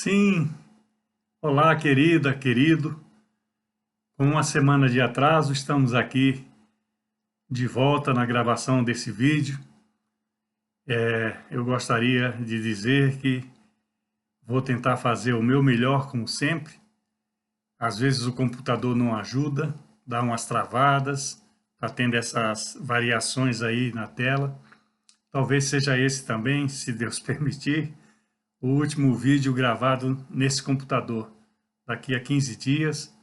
Sim, olá, querida, querido. Com uma semana de atraso, estamos aqui de volta na gravação desse vídeo. Eu gostaria de dizer que vou tentar fazer o meu melhor, como sempre. Às vezes o computador não ajuda, dá umas travadas, está tendo essas variações aí na tela. Talvez seja esse também, se Deus permitir, o último vídeo gravado nesse computador. Daqui a 15 dias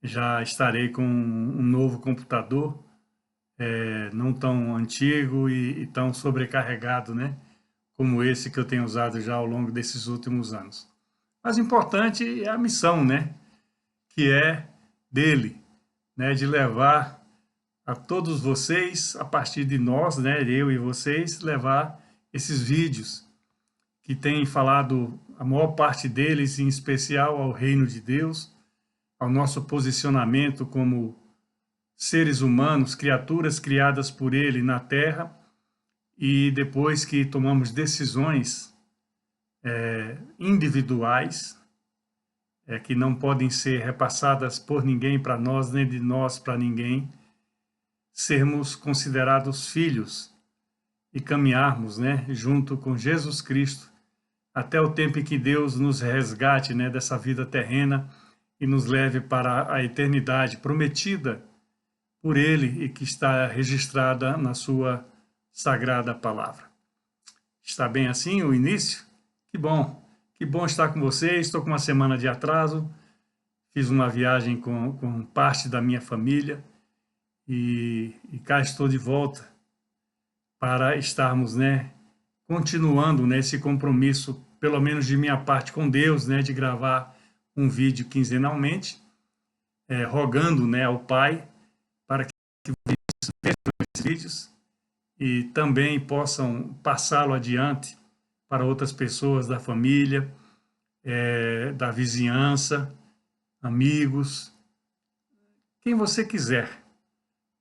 já estarei com um novo computador, não tão antigo e tão sobrecarregado, né? Como esse que eu tenho usado já ao longo desses últimos anos. Mas o importante é a missão, né? Que é dele, né? De levar a todos vocês, a partir de nós, né? Eu e vocês, levar esses vídeos que têm falado, a maior parte deles, em especial ao reino de Deus, ao nosso posicionamento como seres humanos, criaturas criadas por Ele na Terra, e depois que tomamos decisões individuais, que não podem ser repassadas por ninguém para nós, nem de nós para ninguém, sermos considerados filhos e caminharmos, né, junto com Jesus Cristo até o tempo em que Deus nos resgate, né, dessa vida terrena e nos leve para a eternidade prometida por Ele e que está registrada na sua sagrada palavra. Está bem assim o início? Que bom estar com vocês. Estou com uma semana de atraso, fiz uma viagem com parte da minha família e cá estou de volta para estarmos, né, continuando nesse compromisso, pelo menos de minha parte com Deus, né, de gravar um vídeo quinzenalmente, rogando, né, ao Pai para que vejam esses vídeos e também possam passá-lo adiante para outras pessoas da família, da vizinhança, amigos, quem você quiser.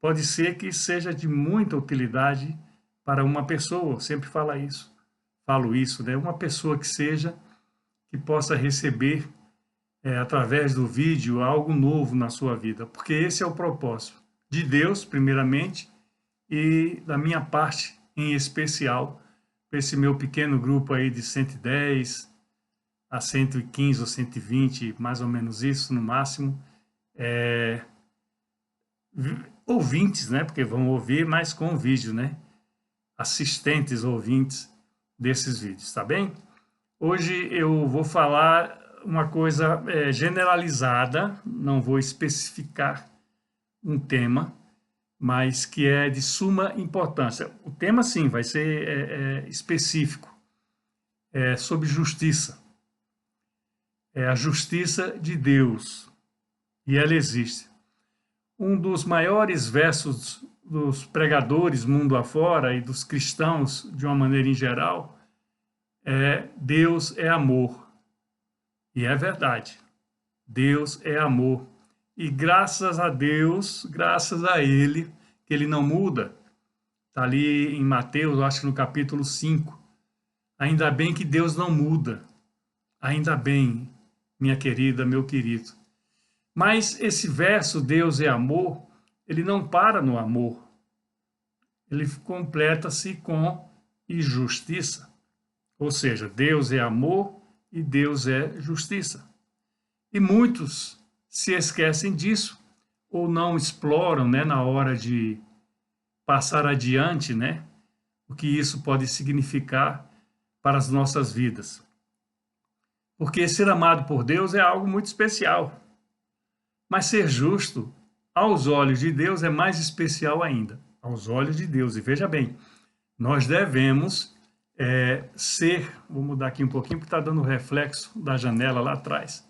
Pode ser que seja de muita utilidade para uma pessoa, eu sempre falo isso, né? Uma pessoa que seja, que possa receber, através do vídeo, algo novo na sua vida, porque esse é o propósito de Deus, primeiramente, e da minha parte, em especial, esse meu pequeno grupo aí de 110 a 115 ou 120, mais ou menos isso, no máximo, ouvintes, né? Porque vão ouvir, mas com vídeo, né? Assistentes ouvintes desses vídeos, tá bem? Hoje eu vou falar uma coisa generalizada, não vou especificar um tema, mas que é de suma importância. O tema, sim, vai ser específico, sobre justiça. É a justiça de Deus, e ela existe. Um dos maiores versos dos pregadores mundo afora e dos cristãos, de uma maneira em geral, é Deus é amor. E é verdade. Deus é amor. E graças a Deus, graças a Ele, que Ele não muda. Está ali em Mateus, acho que no capítulo 5. Ainda bem que Deus não muda. Ainda bem, minha querida, meu querido. Mas esse verso, Deus é amor, ele não para no amor. Ele completa-se com e justiça. Ou seja, Deus é amor e Deus é justiça. E muitos se esquecem disso, ou não exploram, né, na hora de passar adiante, né, o que isso pode significar para as nossas vidas. Porque ser amado por Deus é algo muito especial. Mas ser justo, aos olhos de Deus, é mais especial ainda. Aos olhos de Deus. E veja bem, nós devemos ser, vou mudar aqui um pouquinho porque está dando reflexo da janela lá atrás.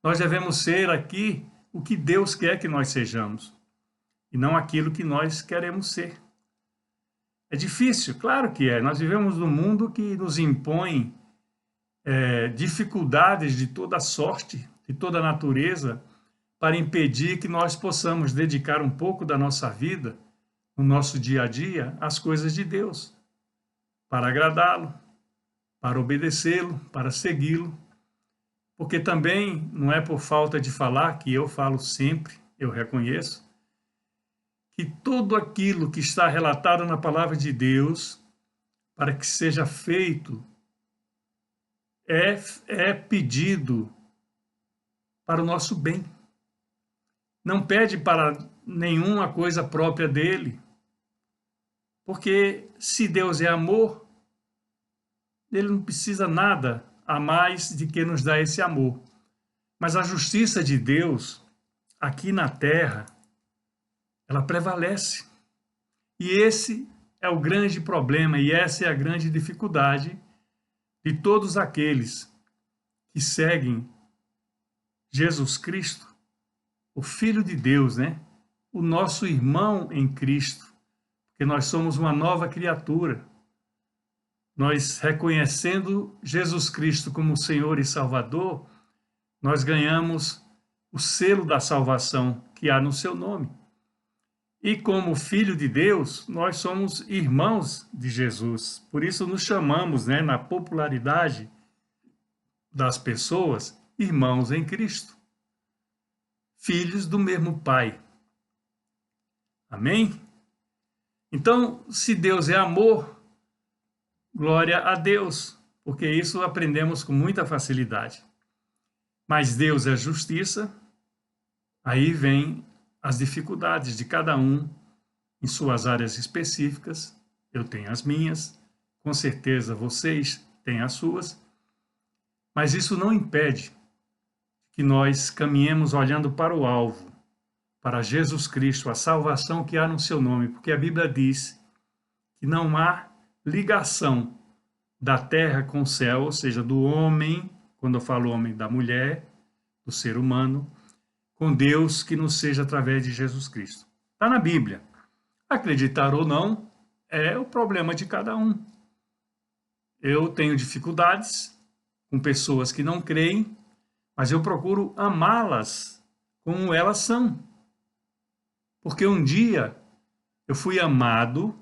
Nós devemos ser aqui o que Deus quer que nós sejamos e não aquilo que nós queremos ser. É difícil, claro que é. Nós vivemos num mundo que nos impõe dificuldades de toda sorte, de toda natureza, para impedir que nós possamos dedicar um pouco da nossa vida, no nosso dia a dia, às coisas de Deus, para agradá-lo, para obedecê-lo, para segui-lo. porque também não é por falta de falar, que eu falo sempre, eu reconheço, que tudo aquilo que está relatado na palavra de Deus, para que seja feito, é pedido para o nosso bem. Não pede para nenhuma coisa própria dele, porque se Deus é amor, ele não precisa nada a mais de que nos dá esse amor. Mas a justiça de Deus, aqui na terra, ela prevalece. E esse é o grande problema, e essa é a grande dificuldade de todos aqueles que seguem Jesus Cristo, o Filho de Deus, né? O nosso irmão em Cristo, porque nós somos uma nova criatura. Nós, reconhecendo Jesus Cristo como Senhor e Salvador, nós ganhamos o selo da salvação que há no seu nome. E como filho de Deus, nós somos irmãos de Jesus. Por isso nos chamamos, né, na popularidade das pessoas, irmãos em Cristo. Filhos do mesmo Pai. Amém? Então, se Deus é amor, glória a Deus, porque isso aprendemos com muita facilidade. Mas Deus é justiça, aí vem as dificuldades de cada um em suas áreas específicas. Eu tenho as minhas, com certeza vocês têm as suas, mas isso não impede que nós caminhemos olhando para o alvo, para Jesus Cristo, a salvação que há no seu nome, porque a Bíblia diz que não há ligação da terra com o céu, ou seja, do homem, quando eu falo homem, da mulher, do ser humano, com Deus, que não seja através de Jesus Cristo. Está na Bíblia. Acreditar ou não é o problema de cada um. Eu tenho dificuldades com pessoas que não creem, mas eu procuro amá-las como elas são. Porque um dia eu fui amado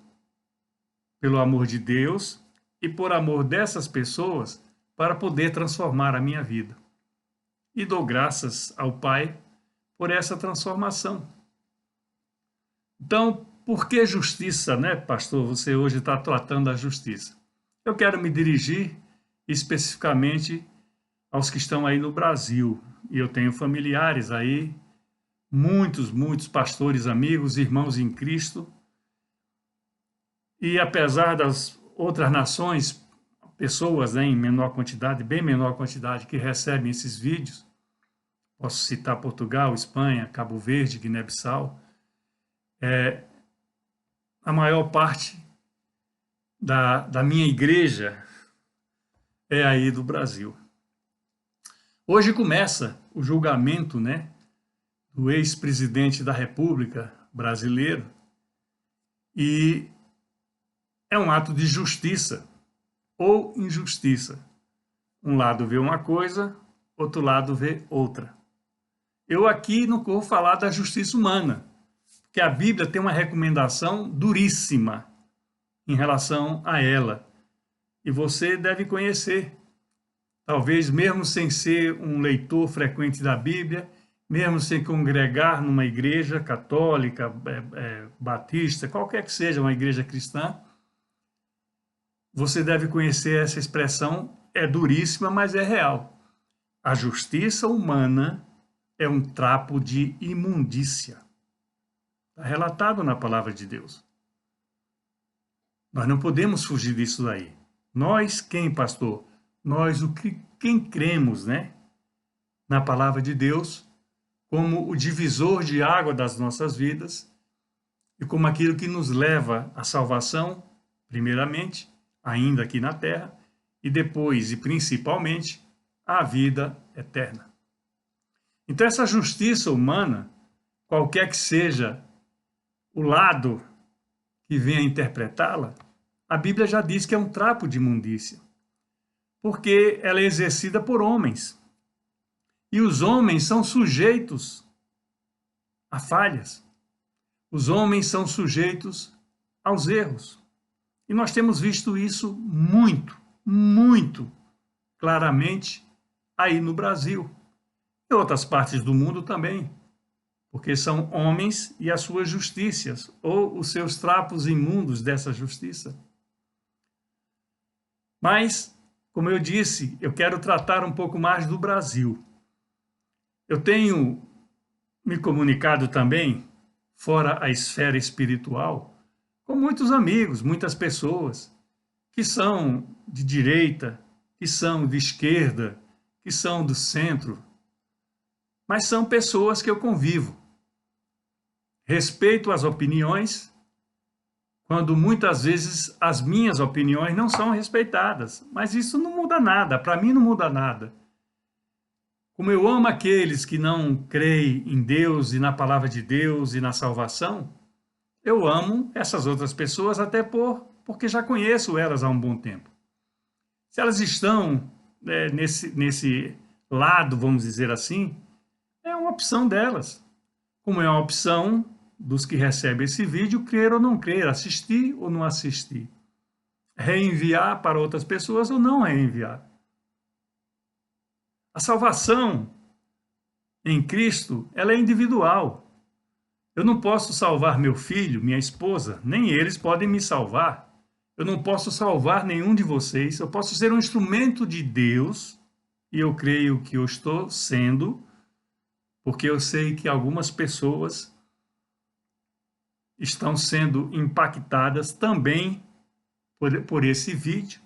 pelo amor de Deus e por amor dessas pessoas para poder transformar a minha vida. E dou graças ao Pai por essa transformação. Então, por que justiça, né, pastor? Você hoje está tratando da justiça. Eu quero me dirigir especificamente aos que estão aí no Brasil. E eu tenho familiares aí, muitos pastores, amigos, irmãos em Cristo. E apesar das outras nações, pessoas, né, em menor quantidade, bem menor quantidade, que recebem esses vídeos, posso citar Portugal, Espanha, Cabo Verde, Guiné-Bissau, a maior parte da minha igreja é aí do Brasil. Hoje começa o julgamento, né, do ex-presidente da República brasileiro, e é um ato de justiça ou injustiça. Um lado vê uma coisa, outro lado vê outra. Eu aqui não vou falar da justiça humana, porque a Bíblia tem uma recomendação duríssima em relação a ela. E você deve conhecer. Talvez mesmo sem ser um leitor frequente da Bíblia, mesmo sem congregar numa igreja católica, batista, qualquer que seja uma igreja cristã, você deve conhecer essa expressão, é duríssima, mas é real. A justiça humana é um trapo de imundícia. Está relatado na palavra de Deus. Nós não podemos fugir disso daí. Nós, quem, pastor? Nós, quem cremos, né, na palavra de Deus, como o divisor de água das nossas vidas e como aquilo que nos leva à salvação, primeiramente, ainda aqui na terra, e depois, e principalmente, à vida eterna. Então, essa justiça humana, qualquer que seja o lado que venha interpretá-la, a Bíblia já diz que é um trapo de imundícia, porque ela é exercida por homens. E os homens são sujeitos a falhas. Os homens são sujeitos aos erros. E nós temos visto isso muito claramente aí no Brasil, e outras partes do mundo também, porque são homens e as suas justiças, ou os seus trapos imundos dessa justiça. Mas, como eu disse, eu quero tratar um pouco mais do Brasil. Eu tenho me comunicado também, fora a esfera espiritual, com muitos amigos, muitas pessoas que são de direita, que são de esquerda, que são do centro, mas são pessoas que eu convivo. Respeito as opiniões, quando muitas vezes as minhas opiniões não são respeitadas, mas isso não muda nada, para mim não muda nada. Como eu amo aqueles que não creem em Deus e na palavra de Deus e na salvação, eu amo essas outras pessoas até porque já conheço elas há um bom tempo. Se elas estão nesse lado, vamos dizer assim, é uma opção delas. Como é uma opção dos que recebem esse vídeo, crer ou não crer, assistir ou não assistir, reenviar para outras pessoas ou não reenviar. A salvação em Cristo, ela é individual. Eu não posso salvar meu filho, minha esposa, nem eles podem me salvar. Eu não posso salvar nenhum de vocês. Eu posso ser um instrumento de Deus, e eu creio que eu estou sendo, porque eu sei que algumas pessoas estão sendo impactadas também por esse vídeo,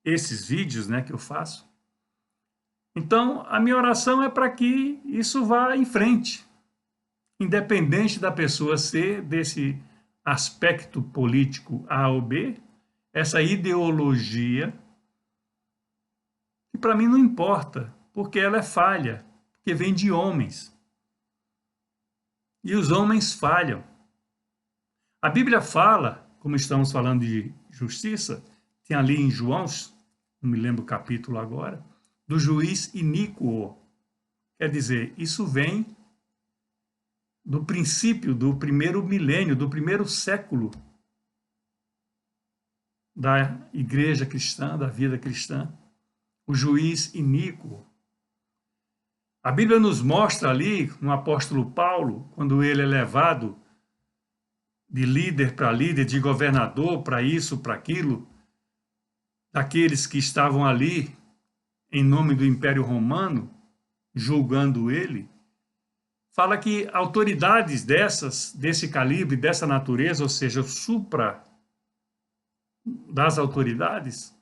esses vídeos, né, que eu faço. Então, a minha oração é para que isso vá em frente, independente da pessoa ser desse aspecto político A ou B, essa ideologia, que para mim não importa, porque ela é falha, porque vem de homens. E os homens falham. A Bíblia fala, como estamos falando de justiça, tem ali em João, não me lembro o capítulo agora, do juiz iníquo. Quer dizer, isso vem do princípio do primeiro milênio, do primeiro século da igreja cristã, da vida cristã, o juiz iníquo. A Bíblia nos mostra ali, no apóstolo Paulo, quando ele é levado de líder para líder, de governador para isso, para aquilo, daqueles que estavam ali em nome do Império Romano, julgando ele, fala que autoridades desse calibre, dessa natureza, ou seja, supra das autoridades,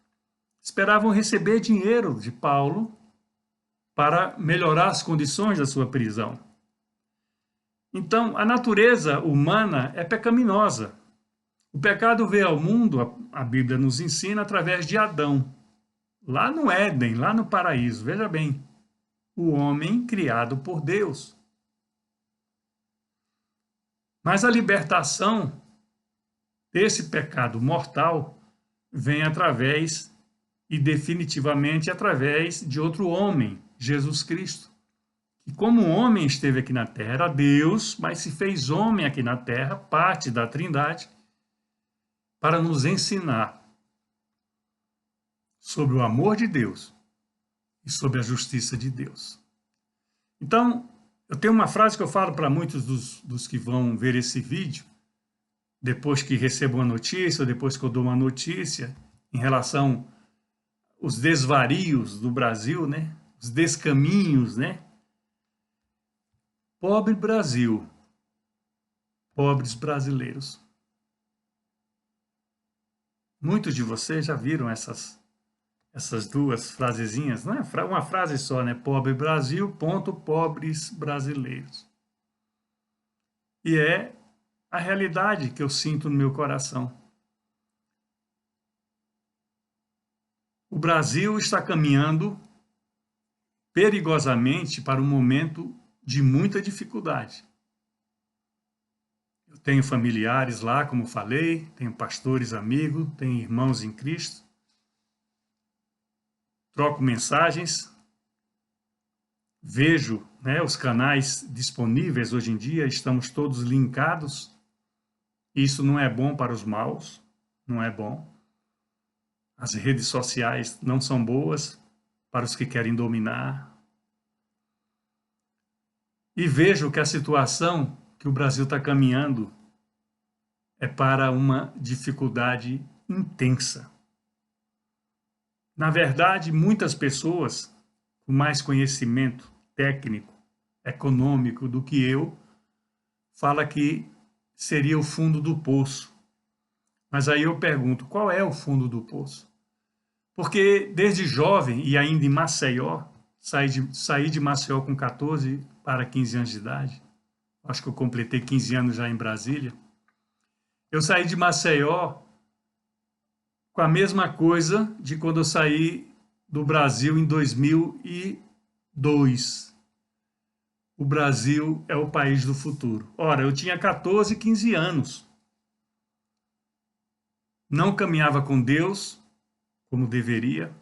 esperavam receber dinheiro de Paulo para melhorar as condições da sua prisão. Então, a natureza humana é pecaminosa. O pecado veio ao mundo, a Bíblia nos ensina, através de Adão. Lá no Éden, lá no paraíso, veja bem, o homem criado por Deus. Mas a libertação desse pecado mortal vem através, e definitivamente através, de outro homem, Jesus Cristo. E como o homem esteve aqui na terra, era Deus, mas se fez homem aqui na terra, parte da Trindade, para nos ensinar sobre o amor de Deus e sobre a justiça de Deus. Então, eu tenho uma frase que eu falo para muitos dos que vão ver esse vídeo, depois que recebo uma notícia, ou depois que eu dou uma notícia, em relação aos desvarios do Brasil, né? Os descaminhos, né? Pobre Brasil, pobres brasileiros. Muitos de vocês já viram essas duas frasezinhas, não é uma frase só, né? Pobre Brasil, ponto, pobres brasileiros. E é a realidade que eu sinto no meu coração. O Brasil está caminhando perigosamente para um momento de muita dificuldade. Eu tenho familiares lá, como falei, tenho pastores amigos, tenho irmãos em Cristo. Troco mensagens, vejo, né, os canais disponíveis hoje em dia, estamos todos linkados. Isso não é bom para os maus, não é bom. As redes sociais não são boas, para os que querem dominar. E vejo que a situação que o Brasil está caminhando é para uma dificuldade intensa. Na verdade, muitas pessoas com mais conhecimento técnico, econômico do que eu, fala que seria o fundo do poço. Mas aí eu pergunto, qual é o fundo do poço? Porque desde jovem, e ainda em Maceió, saí de Maceió com 14 para 15 anos de idade, acho que eu completei 15 anos já em Brasília, eu saí de Maceió com a mesma coisa de quando eu saí do Brasil em 2002. O Brasil é o país do futuro. Ora, eu tinha 14, 15 anos. Não caminhava com Deus como deveria.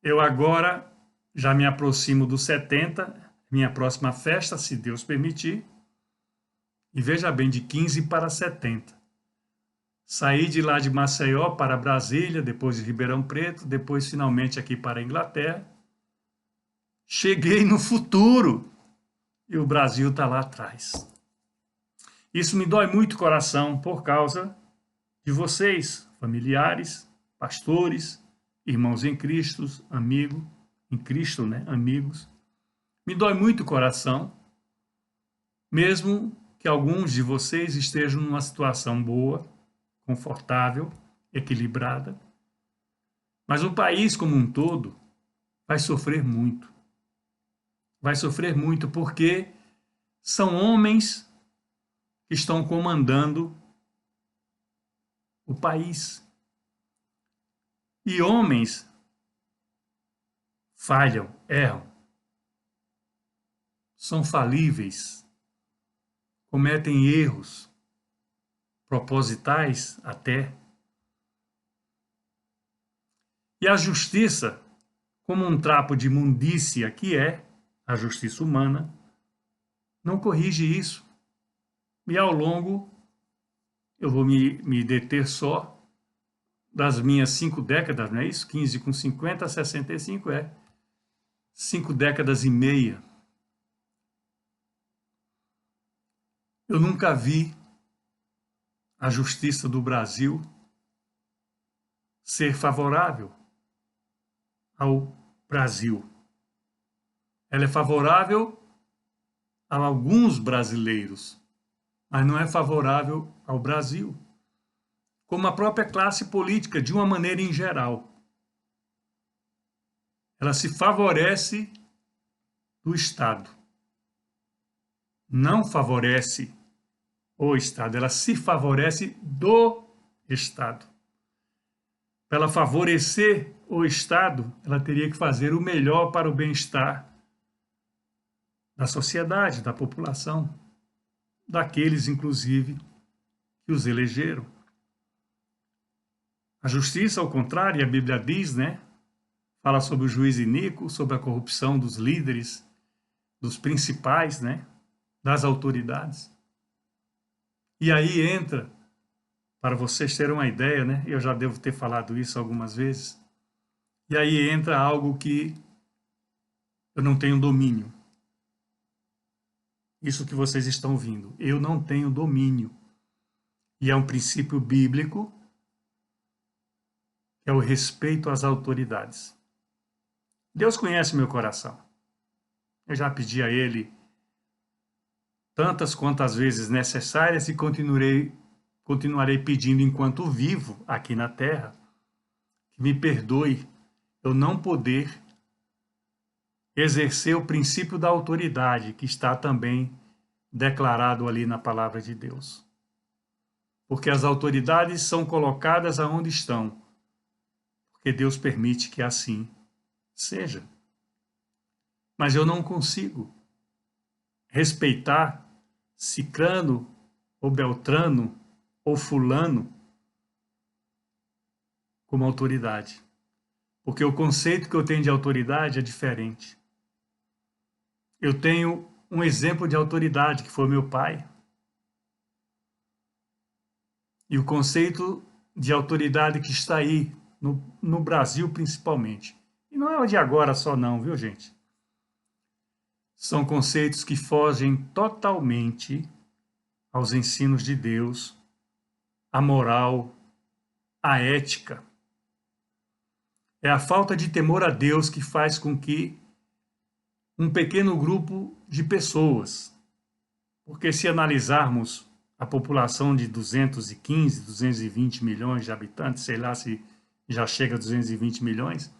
Eu agora já me aproximo dos 70, minha próxima festa, se Deus permitir. E veja bem, de 15 para 70. Saí de lá de Maceió para Brasília, depois de Ribeirão Preto, depois finalmente aqui para a Inglaterra. Cheguei no futuro e o Brasil está lá atrás. Isso me dói muito o coração por causa de vocês, familiares, pastores, irmãos em Cristo, amigos, em Cristo, né, amigos. Me dói muito o coração, mesmo que alguns de vocês estejam numa situação boa, confortável, equilibrada. Mas o país como um todo vai sofrer muito. Vai sofrer muito porque são homens que estão comandando o país. E homens falham, erram, são falíveis, cometem erros, propositais até. E a justiça, como um trapo de imundícia que é a justiça humana, não corrige isso. E ao longo, eu vou me deter só das minhas 5 décadas, não é isso? 15 com 50, 65 é 5 décadas e meia. Eu nunca vi a justiça do Brasil ser favorável ao Brasil. Ela é favorável a alguns brasileiros, mas não é favorável ao Brasil, como a própria classe política, de uma maneira em geral. Ela se favorece do Estado. Não favorece o Estado, ela se favorece do Estado. Para ela favorecer o Estado, ela teria que fazer o melhor para o bem-estar da sociedade, da população, daqueles, inclusive, que os elegeram. A justiça, ao contrário, a Bíblia diz, né? Fala sobre o juiz iníquo, sobre a corrupção dos líderes, dos principais, né? Das autoridades. E aí entra, para vocês terem uma ideia, né? Eu já devo ter falado isso algumas vezes. E aí entra algo que eu não tenho domínio. Isso que vocês estão ouvindo. Eu não tenho domínio. E é um princípio bíblico, que é o respeito às autoridades. Deus conhece meu coração. Eu já pedi a Ele tantas quantas vezes necessárias e continuarei pedindo enquanto vivo aqui na terra, que me perdoe eu não poder exercer o princípio da autoridade que está também declarado ali na palavra de Deus. Porque as autoridades são colocadas aonde estão, porque Deus permite que assim seja. Mas eu não consigo respeitar Cicrano ou Beltrano ou Fulano como autoridade. Porque o conceito que eu tenho de autoridade é diferente. Eu tenho um exemplo de autoridade, que foi meu pai. E o conceito de autoridade que está aí no Brasil principalmente. E não é o de agora só não, viu, gente? São conceitos que fogem totalmente aos ensinos de Deus, à moral, à ética. É a falta de temor a Deus que faz com que um pequeno grupo de pessoas, porque se analisarmos a população de 215, 220 milhões de habitantes, sei lá se já chega a 220 milhões,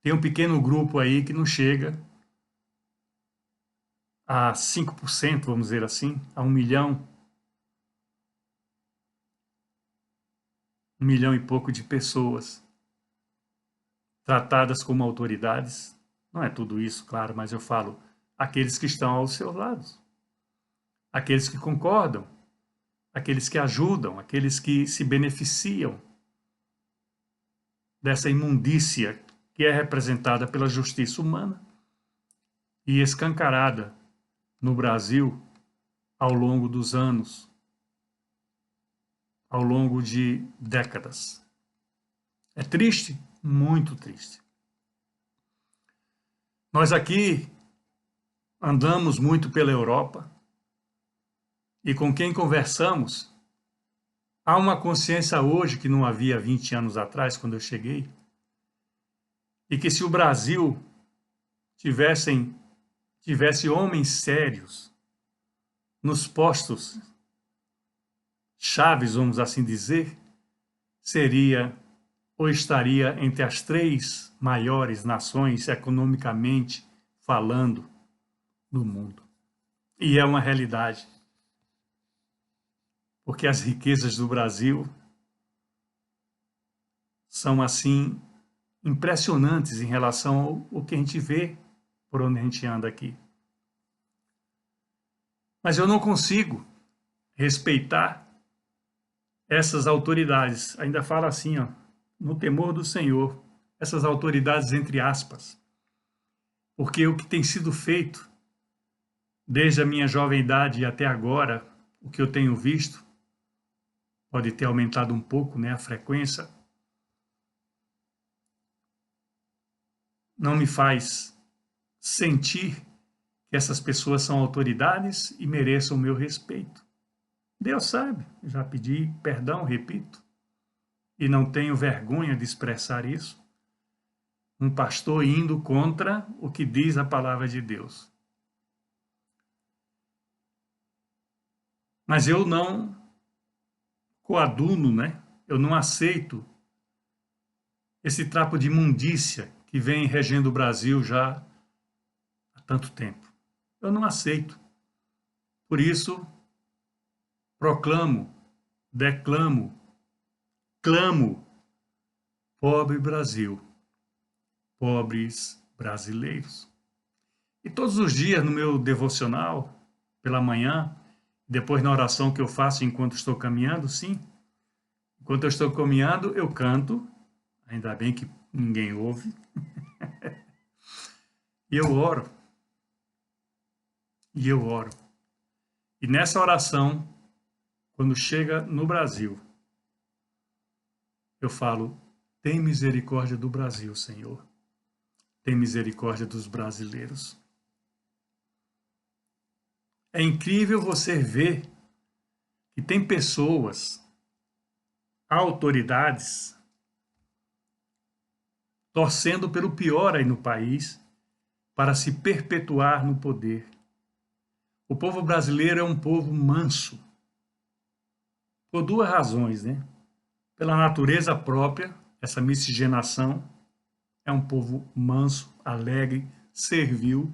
tem um pequeno grupo aí que não chega a 5%, vamos dizer assim, a 1 milhão, 1 milhão e pouco de pessoas tratadas como autoridades. Não é tudo isso, claro, mas eu falo aqueles que estão aos seus lados, aqueles que concordam, aqueles que ajudam, aqueles que se beneficiam dessa imundícia que é representada pela justiça humana e escancarada no Brasil ao longo dos anos, ao longo de décadas. É triste? Muito triste. Nós aqui andamos muito pela Europa e com quem conversamos, há uma consciência hoje que não havia 20 anos atrás, quando eu cheguei, e que se o Brasil tivesse homens sérios nos postos chaves, vamos assim dizer, seria ou estaria entre as 3 maiores nações economicamente falando do mundo. E é uma realidade, porque as riquezas do Brasil são assim impressionantes em relação ao que a gente vê por onde a gente anda aqui. Mas eu não consigo respeitar essas autoridades. Ainda fala assim, ó, no temor do Senhor, essas autoridades entre aspas. Porque o que tem sido feito desde a minha jovem idade e até agora, o que eu tenho visto, pode ter aumentado um pouco, né, a frequência, não me faz sentir que essas pessoas são autoridades e mereçam o meu respeito. Deus sabe, já pedi perdão, repito, e não tenho vergonha de expressar isso. Um pastor indo contra o que diz a palavra de Deus. Mas eu não coaduno, né? Eu não aceito esse trapo de imundícia que vem regendo o Brasil já há tanto tempo. Eu não aceito. Por isso, proclamo, declamo, clamo, pobre Brasil, pobres brasileiros. E todos os dias no meu devocional, pela manhã, depois na oração que eu faço enquanto estou caminhando, sim, enquanto eu estou caminhando, eu canto, ainda bem que ninguém ouve, e eu oro. E eu oro. E nessa oração, quando chega no Brasil, eu falo, tem misericórdia do Brasil, Senhor. Tem misericórdia dos brasileiros. É incrível você ver que tem pessoas, autoridades, torcendo pelo pior aí no país para se perpetuar no poder. O povo brasileiro é um povo manso, por 2 razões, né? Pela natureza própria, essa miscigenação, é um povo manso, alegre, servil,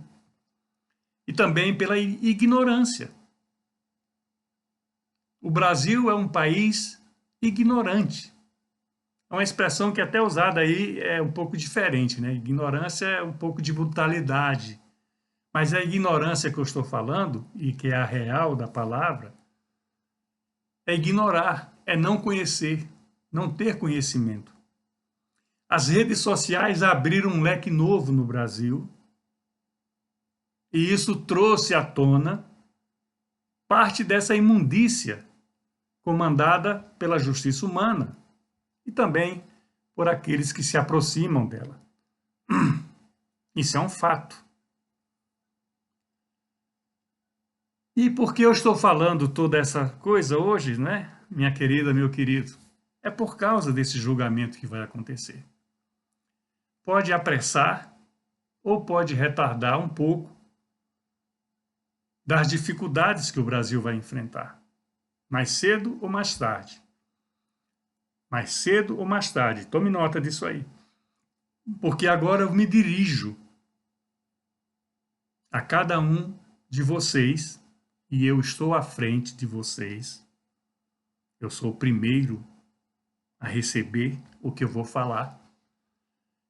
e também pela ignorância. O Brasil é um país ignorante. É uma expressão que até usada aí é um pouco diferente, né? Ignorância é um pouco de brutalidade. Mas a ignorância que eu estou falando, e que é a real da palavra, é ignorar, é não conhecer, não ter conhecimento. As redes sociais abriram um leque novo no Brasil, e isso trouxe à tona parte dessa imundícia comandada pela justiça humana e também por aqueles que se aproximam dela. Isso é um fato. E por que eu estou falando toda essa coisa hoje, né, minha querida, meu querido? É por causa desse julgamento que vai acontecer. Pode apressar ou pode retardar um pouco das dificuldades que o Brasil vai enfrentar. Mais cedo ou mais tarde. Mais cedo ou mais tarde. Tome nota disso aí. Porque agora eu me dirijo a cada um de vocês e eu estou à frente de vocês. Eu sou o primeiro a receber o que eu vou falar.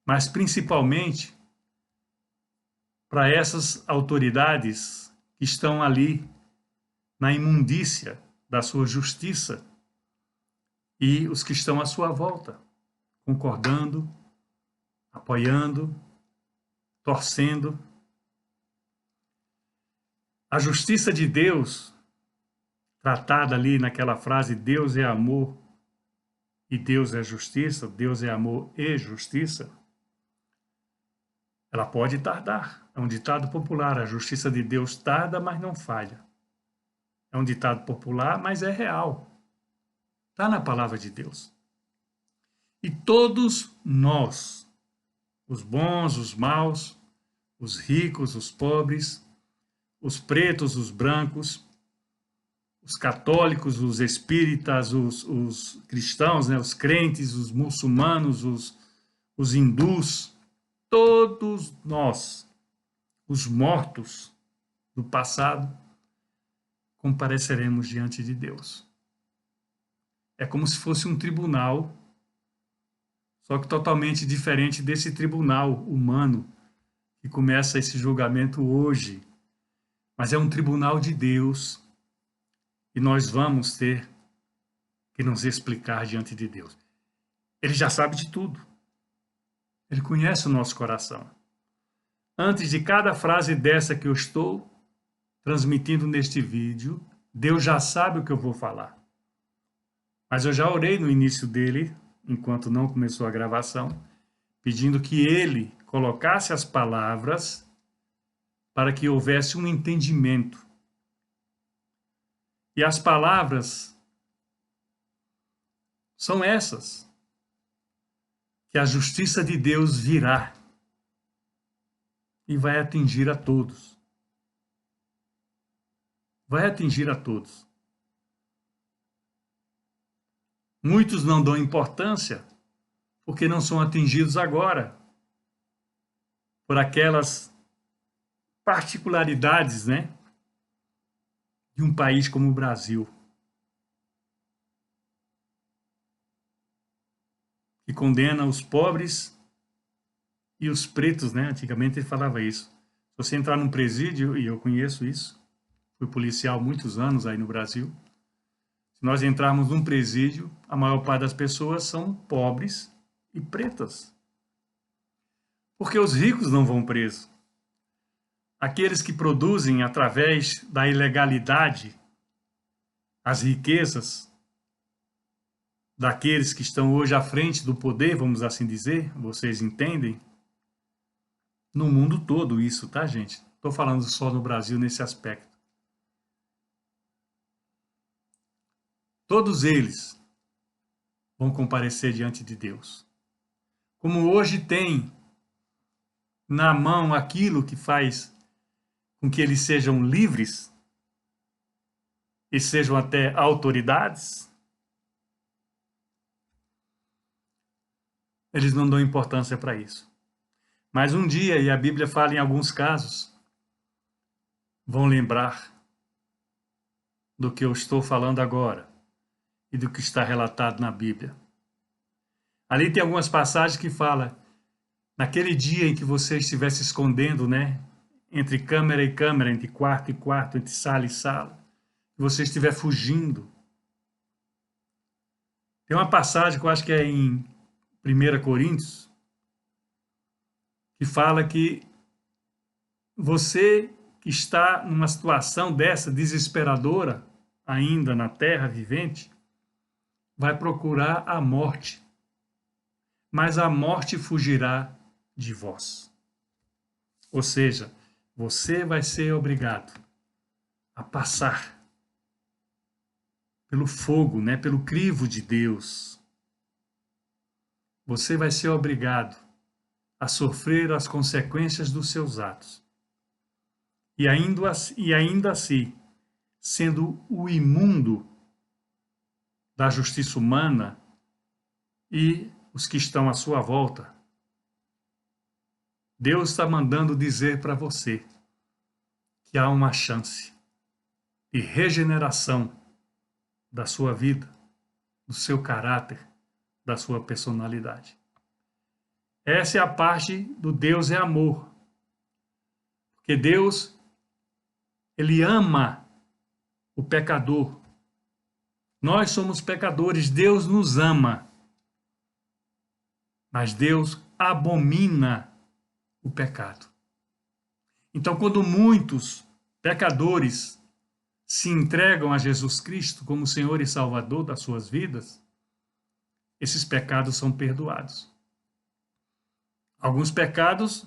Mas principalmente para essas autoridades que estão ali na imundícia da sua justiça e os que estão à sua volta, concordando, apoiando, torcendo. A justiça de Deus, tratada ali naquela frase, Deus é amor e Deus é justiça, Deus é amor e justiça, ela pode tardar. É um ditado popular, a justiça de Deus tarda, mas não falha. É um ditado popular, mas é real. Está na palavra de Deus. E todos nós, os bons, os maus, os ricos, os pobres, os pretos, os brancos, os católicos, os espíritas, os cristãos, né, os crentes, os muçulmanos, os hindus, todos nós, os mortos do passado, compareceremos diante de Deus. É como se fosse um tribunal, só que totalmente diferente desse tribunal humano que começa esse julgamento hoje. Mas é um tribunal de Deus e nós vamos ter que nos explicar diante de Deus. Ele já sabe de tudo. Ele conhece o nosso coração. Antes de cada frase dessa que eu estou transmitindo neste vídeo, Deus já sabe o que eu vou falar. Mas eu já orei no início dele, enquanto não começou a gravação, pedindo que ele colocasse as palavras para que houvesse um entendimento. E as palavras são essas, que a justiça de Deus virá e vai atingir a todos. Vai atingir a todos. Muitos não dão importância porque não são atingidos agora por aquelas particularidades, né, de um país como o Brasil, que condena os pobres e os pretos, né? Antigamente ele falava isso. Se você entrar num presídio, e eu conheço isso, fui policial há muitos anos aí no Brasil, se nós entrarmos num presídio, a maior parte das pessoas são pobres e pretas. Porque os ricos não vão presos. Aqueles que produzem através da ilegalidade as riquezas daqueles que estão hoje à frente do poder, vamos assim dizer, vocês entendem? No mundo todo isso, tá, gente? Estou falando só no Brasil nesse aspecto. Todos eles vão comparecer diante de Deus. Como hoje tem na mão aquilo que faz com que eles sejam livres e sejam até autoridades, eles não dão importância para isso. Mas um dia, e a Bíblia fala em alguns casos, vão lembrar do que eu estou falando agora e do que está relatado na Bíblia. Ali tem algumas passagens que falam, naquele dia em que você estiver se escondendo, né, entre câmera e câmera, entre quarto e quarto, entre sala e sala, que você estiver fugindo. Tem uma passagem que eu acho que é em 1 Coríntios, que fala que você que está numa situação dessa, desesperadora, ainda na terra vivente, vai procurar a morte. mas a morte fugirá de vós. Ou seja, você vai ser obrigado a passar pelo fogo, né, pelo crivo de Deus. Você vai ser obrigado a sofrer as consequências dos seus atos. E ainda assim, sendo o imundo da justiça humana e os que estão à sua volta, Deus está mandando dizer para você que há uma chance de regeneração da sua vida, do seu caráter, da sua personalidade. Essa é a parte do Deus é amor. Porque Deus, Ele ama o pecador. Nós somos pecadores, Deus nos ama. Mas Deus abomina o pecado. Então, quando muitos pecadores se entregam a Jesus Cristo como Senhor e Salvador das suas vidas, esses pecados são perdoados. Alguns pecados,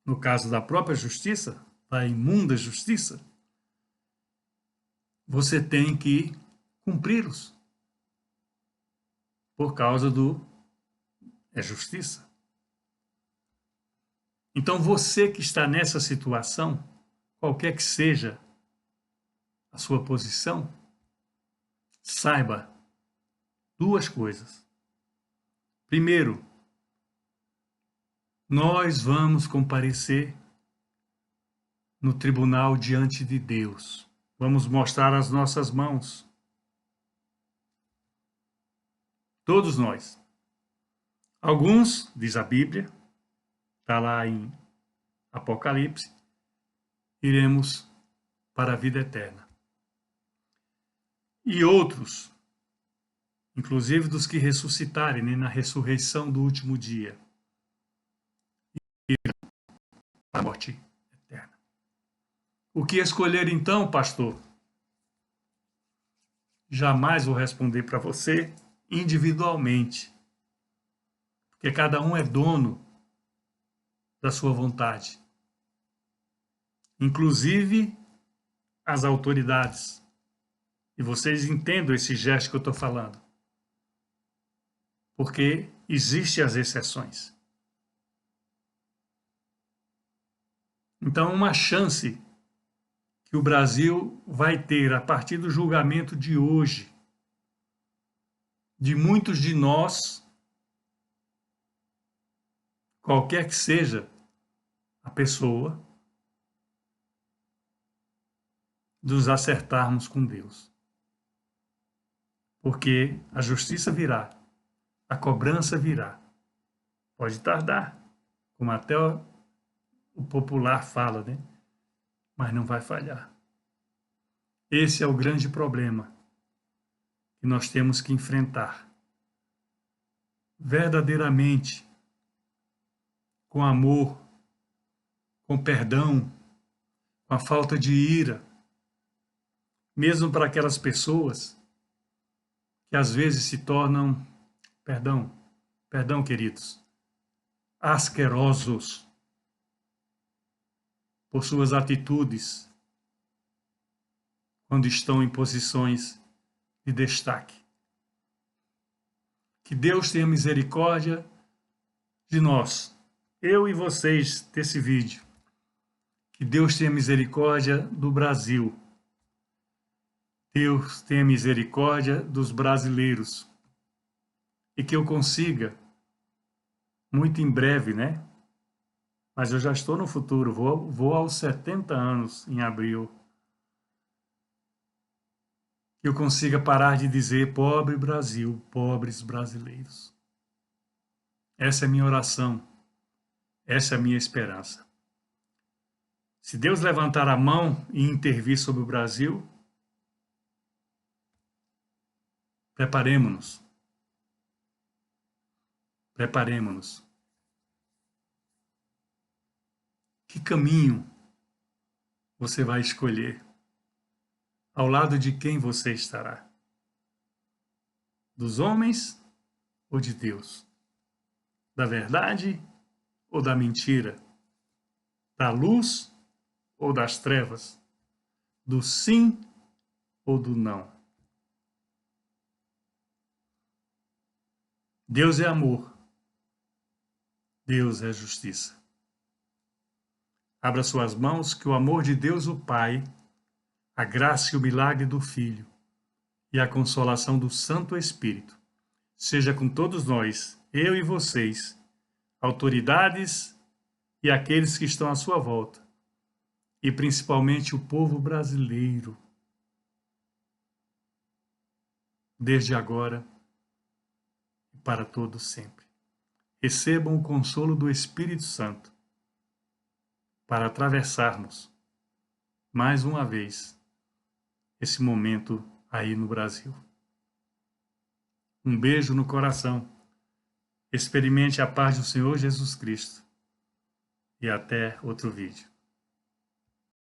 no caso da própria justiça, da imunda justiça, você tem que cumpri-los por causa do justiça. Então você que está nessa situação, qualquer que seja a sua posição, saiba duas coisas. Primeiro, nós vamos comparecer no tribunal diante de Deus. Vamos mostrar as nossas mãos. Todos nós. Alguns, diz a Bíblia, está lá em Apocalipse, iremos para a vida eterna. E outros, inclusive dos que ressuscitarem, né, na ressurreição do último dia, irão para a morte eterna. O que escolher então, pastor? Jamais vou responder para você individualmente, porque cada um é dono da sua vontade, inclusive as autoridades. E vocês entendam esse gesto que eu estou falando, porque existem as exceções. Então, uma chance que o Brasil vai ter a partir do julgamento de hoje, de muitos de nós, qualquer que seja a pessoa, nos acertarmos com Deus. Porque a justiça virá, a cobrança virá. Pode tardar, como até o popular fala, né? Mas não vai falhar. Esse é o grande problema que nós temos que enfrentar. Verdadeiramente, com amor, com perdão, com a falta de ira, mesmo para aquelas pessoas que às vezes se tornam, perdão, queridos, asquerosos por suas atitudes quando estão em posições de destaque. Que Deus tenha misericórdia de nós, eu e vocês desse vídeo. Que Deus tenha misericórdia do Brasil. Deus tenha misericórdia dos brasileiros. E que eu consiga, muito em breve, né? Mas eu já estou no futuro, vou aos 70 anos em abril. Que eu consiga parar de dizer pobre Brasil, pobres brasileiros. Essa é a minha oração, essa é a minha esperança. Se Deus levantar a mão e intervir sobre o Brasil, preparemo-nos. Preparemo-nos. Que caminho você vai escolher? Ao lado de quem você estará? Dos homens ou de Deus? Da verdade ou da mentira? Da luz ou das trevas? Do sim ou do não? Deus é amor. Deus é justiça. Abra suas mãos que o amor de Deus, o Pai, a graça e o milagre do Filho e a consolação do Santo Espírito seja com todos nós, eu e vocês, autoridades e aqueles que estão à sua volta, e principalmente o povo brasileiro, desde agora e para todos sempre. Recebam o consolo do Espírito Santo para atravessarmos mais uma vez esse momento aí no Brasil. Um beijo no coração. Experimente a paz do Senhor Jesus Cristo. E até outro vídeo.